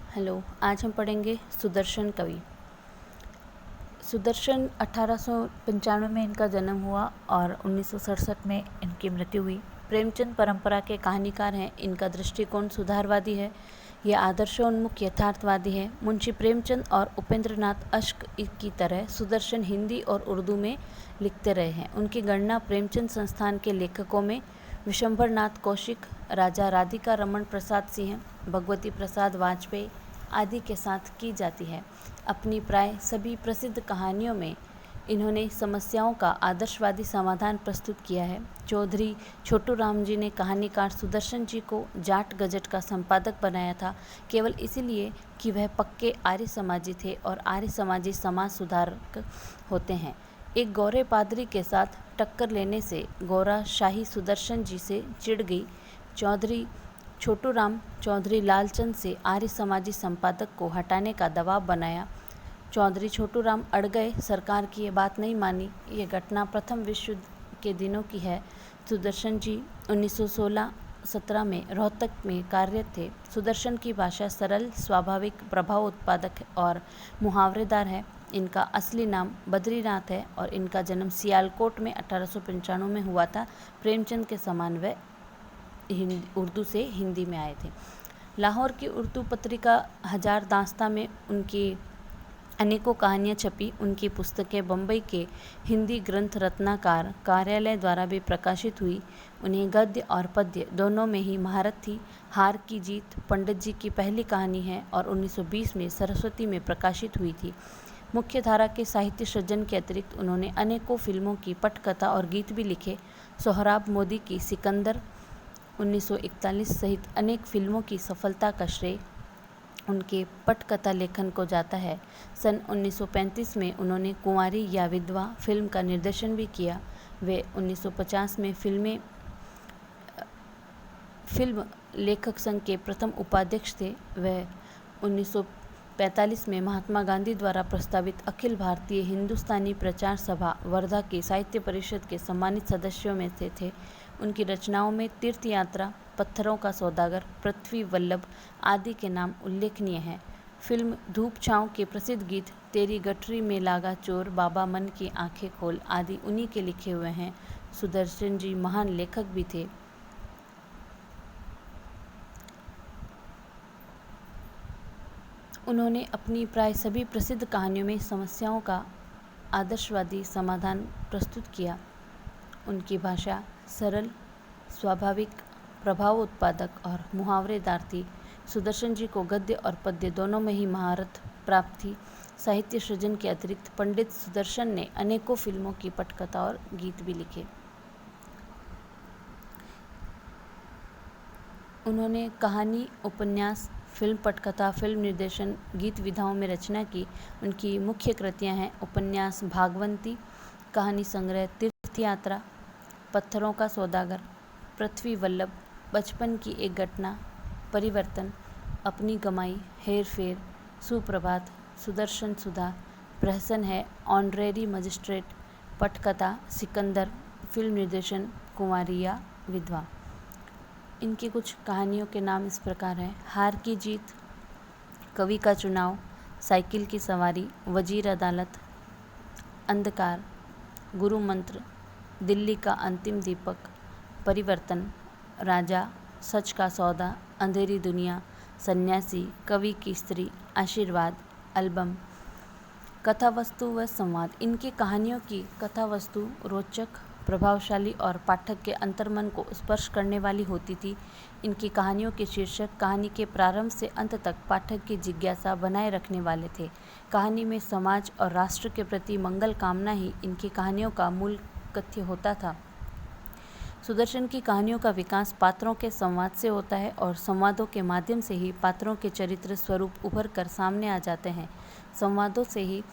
Hello, आज हम पढ़ेंगे सुदर्शन कवि। सुदर्शन 1895 में इनका जन्म हुआ और 1967 में इनकी मृत्यु हुई। प्रेमचंद परंपरा के कहानीकार हैं। इनका दृष्टिकोण सुधारवादी है। ये आदर्शोन्मुख यथार्थवादी है। मुंशी प्रेमचंद और उपेंद्रनाथ अश्क की तरह सुदर्शन हिंदी और उर्दू में लिखते रहे हैं। उनकी गणना प्रेमचंद संस्थान के लेखकों में विशंभरनाथ कौशिक, राजा राधिका रमण प्रसाद सिंह, भगवती प्रसाद वाजपेयी आदि के साथ की जाती है। अपनी प्राय सभी प्रसिद्ध कहानियों में इन्होंने समस्याओं का आदर्शवादी समाधान प्रस्तुत किया है। चौधरी छोटू राम जी ने कहानीकार सुदर्शन जी को जाट गजट का संपादक बनाया था, केवल इसीलिए कि वह पक्के आर्य समाजी थे और आर्य समाजी समाज सुधारक होते हैं। एक गौरे पादरी के साथ टक्कर लेने से गौरा शाही सुदर्शन जी से चिढ़ गई। चौधरी छोटू राम चौधरी लालचंद से आर्य समाजी संपादक को हटाने का दबाव बनाया। चौधरी छोटू राम अड़ गए, सरकार की ये बात नहीं मानी। ये घटना प्रथम विश्व युद्ध के दिनों की है। सुदर्शन जी 1916-17 में रोहतक में कार्यरत थे। सुदर्शन की भाषा सरल, स्वाभाविक, प्रभाव उत्पादक और मुहावरेदार है। इनका असली नाम बद्रीनाथ है और इनका जन्म सियालकोट में 1895 में हुआ था। प्रेमचंद के समान वे उर्दू से हिंदी में आए थे। लाहौर की उर्दू पत्रिका हजार दास्तां में उनकी अनेकों कहानियाँ छपी। उनकी पुस्तकें बम्बई के हिंदी ग्रंथ रत्नाकार कार्यालय द्वारा भी प्रकाशित हुई। उन्हें गद्य और पद्य दोनों में ही महारत थी। हार की जीत पंडित जी की पहली कहानी है और 1920 में सरस्वती में प्रकाशित हुई थी। मुख्य धारा के साहित्य सृजन के अतिरिक्त उन्होंने अनेकों फिल्मों की पटकथा और गीत भी लिखे। सोहराब मोदी की सिकंदर 1941 सहित अनेक फिल्मों की सफलता का श्रेय उनके पटकथा लेखन को जाता है। सन 1935 में उन्होंने कुंवारी या विधवा फिल्म का निर्देशन भी किया। वे 1950 में फिल्म लेखक संघ के प्रथम उपाध्यक्ष थे। वे 1945 में महात्मा गांधी द्वारा प्रस्तावित अखिल भारतीय हिंदुस्तानी प्रचार सभा वर्धा की साहित्य परिषद के सम्मानित सदस्यों में से थे। उनकी रचनाओं में तीर्थ यात्रा, पत्थरों का सौदागर, पृथ्वी वल्लभ आदि के नाम उल्लेखनीय हैं। फिल्म धूप छाँव के प्रसिद्ध गीत तेरी गठरी में लागा चोर, बाबा मन की आंखें खोल आदि उन्हीं के लिखे हुए हैं। सुदर्शन जी महान लेखक भी थे। उन्होंने अपनी प्राय सभी प्रसिद्ध कहानियों में समस्याओं का आदर्शवादी समाधान प्रस्तुत किया। उनकी भाषा सरल, स्वाभाविक, प्रभाव उत्पादक और मुहावरेदार थी। सुदर्शन जी को गद्य और पद्य दोनों में ही महारत प्राप्त थी। साहित्य सृजन के अतिरिक्त पंडित सुदर्शन ने अनेकों फिल्मों की पटकथा और गीत भी लिखे। उन्होंने कहानी, उपन्यास, फिल्म पटकथा, फिल्म निर्देशन, गीत विधाओं में रचना की। उनकी मुख्य कृतियां हैं उपन्यास भागवंती, कहानी संग्रह तीर्थ यात्रा, पत्थरों का सौदागर, पृथ्वी वल्लभ, बचपन की एक घटना, परिवर्तन, अपनी कमाई, हेर फेर, सुप्रभात, सुदर्शन सुधा, प्रहसन है, ऑनरेरी मजिस्ट्रेट, पटकथा, सिकंदर, फिल्म निर्देशन, कुंवारी या विधवा। इनकी कुछ कहानियों के नाम इस प्रकार हैं। हार की जीत, कवि का चुनाव, साइकिल की सवारी, वजीर अदालत, अंधकार, गुरु मंत्र, दिल्ली का अंतिम दीपक, परिवर्तन, राजा, सच का सौदा, अंधेरी दुनिया, सन्यासी, कवि की स्त्री, आशीर्वाद, एल्बम। कथा वस्तु व संवाद। इनकी कहानियों की कथा वस्तु रोचक, प्रभावशाली और पाठक के अंतर्मन को स्पर्श करने वाली होती थी। इनकी कहानियों के शीर्षक कहानी के प्रारंभ से अंत तक पाठक की जिज्ञासा बनाए रखने वाले थे। कहानी में समाज और राष्ट्र के प्रति मंगल कामना ही इनकी कहानियों का मूल कथ्य होता था। सुदर्शन की कहानियों का विकास पात्रों के संवाद से होता है और संवादों के माध्यम से ही पात्रों के चरित्र स्वरूप उभर कर सामने आ जाते हैं। संवादों से ही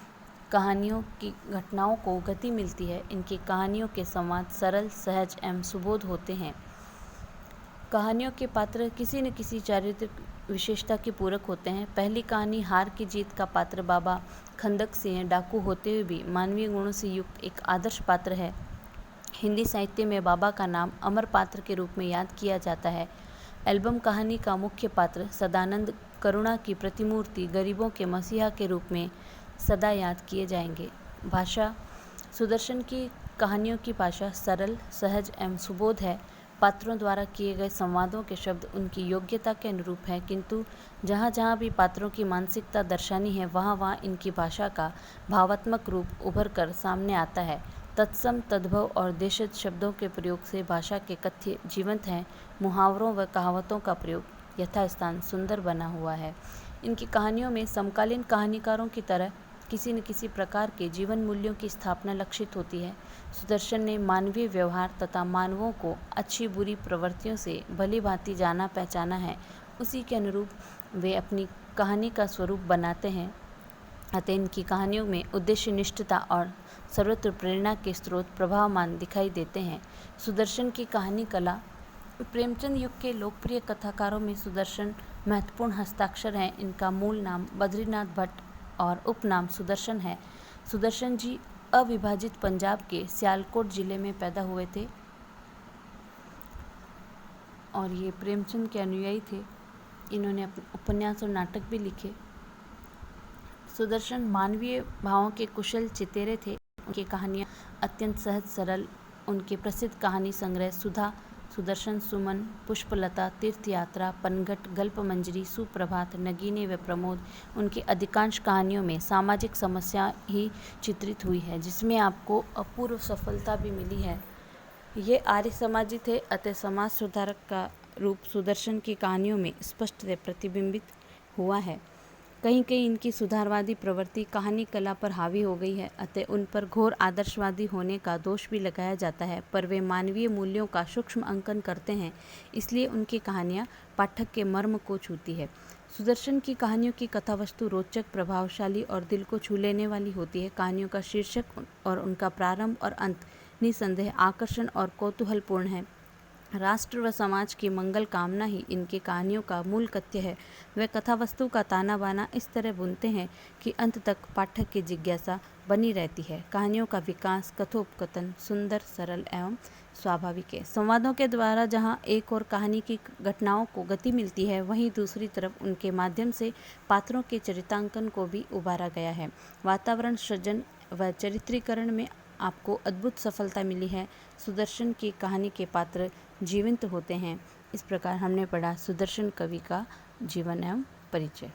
कहानियों की घटनाओं को गति मिलती है। इनकी कहानियों के संवाद सरल, सहज एवं सुबोध होते हैं। कहानियों के पात्र किसी न किसी चारित्रिक विशेषता के पूरक होते हैं। पहली कहानी हार की जीत का पात्र बाबा खंदक सिंह डाकू होते हुए भी मानवीय गुणों से युक्त एक आदर्श पात्र है। हिंदी साहित्य में बाबा का नाम अमर पात्र के रूप में याद किया जाता है। एल्बम कहानी का मुख्य पात्र सदानंद करुणा की प्रतिमूर्ति, गरीबों के मसीहा के रूप में सदा याद किए जाएंगे। भाषा, सुदर्शन की कहानियों की भाषा सरल, सहज एवं सुबोध है। पात्रों द्वारा किए गए संवादों के शब्द उनकी योग्यता के अनुरूप हैं, किंतु जहाँ जहाँ भी पात्रों की मानसिकता दर्शानी है, वहाँ वहाँ इनकी भाषा का भावात्मक रूप उभर कर सामने आता है। तत्सम, तद्भव और देशज शब्दों के प्रयोग से भाषा के कथ्य जीवंत हैं। मुहावरों व कहावतों का प्रयोग यथास्थान सुंदर बना हुआ है। इनकी कहानियों में समकालीन कहानीकारों की तरह किसी न किसी प्रकार के जीवन मूल्यों की स्थापना लक्षित होती है। सुदर्शन ने मानवीय व्यवहार तथा मानवों को अच्छी बुरी प्रवृत्तियों से भली भांति जाना पहचाना है। उसी के अनुरूप वे अपनी कहानी का स्वरूप बनाते हैं। अतः इनकी कहानियों में उद्देश्य निष्ठता और सर्वत्र प्रेरणा के स्रोत प्रभावमान दिखाई देते हैं। सुदर्शन की कहानी कला। प्रेमचंद युग के लोकप्रिय कथाकारों में सुदर्शन महत्वपूर्ण हस्ताक्षर हैं। इनका मूल नाम बद्रीनाथ भट्ट और उपनाम सुदर्शन है। सुदर्शन जी अविभाजित पंजाब के सियालकोट जिले में पैदा हुए थे और ये प्रेमचंद के अनुयायी थे। इन्होंने अपने उपन्यास और नाटक भी लिखे। सुदर्शन मानवीय भावों के कुशल चितेरे थे। उनकी कहानियाँ अत्यंत सहज सरल। उनके प्रसिद्ध कहानी संग्रह सुधा, सुदर्शन सुमन, पुष्पलता, तीर्थ यात्रा, पनघट, गल्प मंजरी, सुप्रभात, नगीने व प्रमोद, उनकी अधिकांश कहानियों में सामाजिक समस्या ही चित्रित हुई है, जिसमें आपको अपूर्व सफलता भी मिली है। ये आर्य समाजी थे, अतः समाज सुधारक का रूप सुदर्शन की कहानियों में स्पष्ट प्रतिबिंबित हुआ है। कहीं कहीं इनकी सुधारवादी प्रवृत्ति कहानी कला पर हावी हो गई है, अतः उन पर घोर आदर्शवादी होने का दोष भी लगाया जाता है, पर वे मानवीय मूल्यों का सूक्ष्म अंकन करते हैं, इसलिए उनकी कहानियाँ पाठक के मर्म को छूती है। सुदर्शन की कहानियों की कथावस्तु रोचक, प्रभावशाली और दिल को छू लेने वाली होती है। कहानियों का शीर्षक और उनका प्रारंभ और अंत निसंदेह आकर्षण और कौतूहलपूर्ण है। राष्ट्र व समाज की मंगल कामना ही इनकी कहानियों का मूल कथ्य है। वे कथावस्तु का ताना बाना इस तरह बुनते हैं कि अंत तक पाठक की जिज्ञासा बनी रहती है। कहानियों का विकास, कथोपकथन सुंदर, सरल एवं स्वाभाविक है। संवादों के द्वारा जहाँ एक और कहानी की घटनाओं को गति मिलती है, वहीं दूसरी तरफ उनके माध्यम से पात्रों के चरितांकन को भी उभारा गया है। वातावरण सृजन व चरित्रीकरण में आपको अद्भुत सफलता मिली है। सुदर्शन की कहानी के पात्र जीवंत होते हैं। इस प्रकार हमने पढ़ा सुदर्शन कवि का जीवन एवं परिचय।